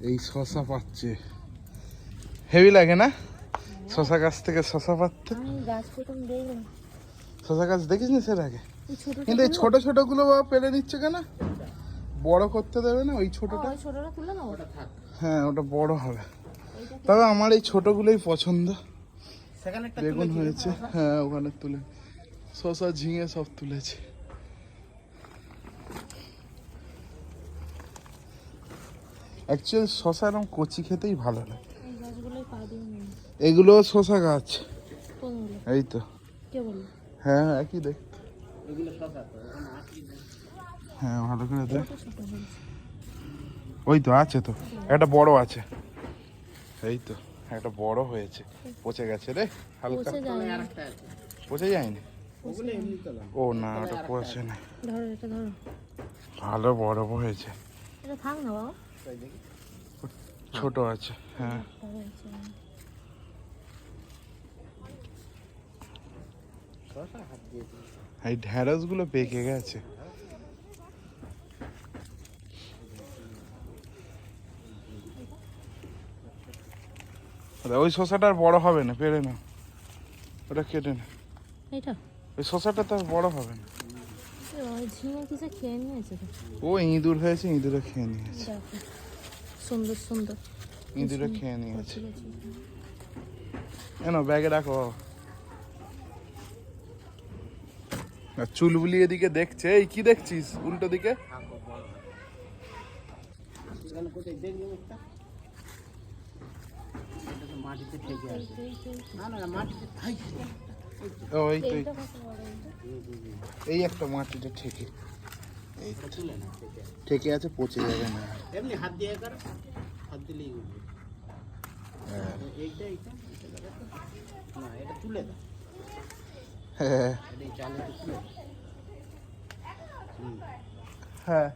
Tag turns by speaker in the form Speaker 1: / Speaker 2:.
Speaker 1: এই শশা পাচ্ছে, হেভি লাগে না শশা গাছ থেকে শশা পাচ্ছে। শশা গাছ দেখিস নি সের আগে? কিন্তু এই ছোট ছোট গুলো বাবা পেরে নিচ্ছে কেন? বড় করতে দেবে না ওই ছোটটা? হ্যাঁ ওটা বড় হবে। তবে আমার এই ছোটগুলোই পছন্দ। বেগুন হয়েছে, হ্যাঁ ওখানে তুলে শশা ঝিঙে সব তুলেছে। অ্যাকচুয়ালি শশা এরকম কচি খেতেই ভালো লাগে। এগুলো শশা গাছ, এই তো। হ্যাঁ একই দেখতে। হ্যাঁ ভালো করে দেখ, ওই তো আছে তো একটা বড় আছে, এই তো একটা বড় হয়েছে। পচে গেছে রে হালকা, পচে যায়নি? ও না ওটা পচে না, ভালো বড় হয়েছে। ছোট আছে হ্যাঁ। এই ঢেঁড়স গুলো পেকে গেছে। ওই শশাটা আর বড় হবে না, পেরে না, ওটা কেটে না। ওই শশাটা তো আর বড় হবে না। ও ইঁদুর হয়েছে, ইঁদুরে খেয়ে নিয়েছে।
Speaker 2: সুন্দর সুন্দর
Speaker 1: ইঁদুরে খেয়ে নিয়েছে। এনো ব্যাগে রাখো। চুলবুলি এদিকে দেখছে, এই কি দেখছিস উল্টো দিকে? এই একটা মাটিতে ঠেকে, এই ঠেকে আছে, পচে যাবে না। এমনি হাত দিয়ে কর, হাত দিলেই উঠবে। এইটা এইটা না, এটা তুলে দাও। হ্যাঁ হ্যাঁ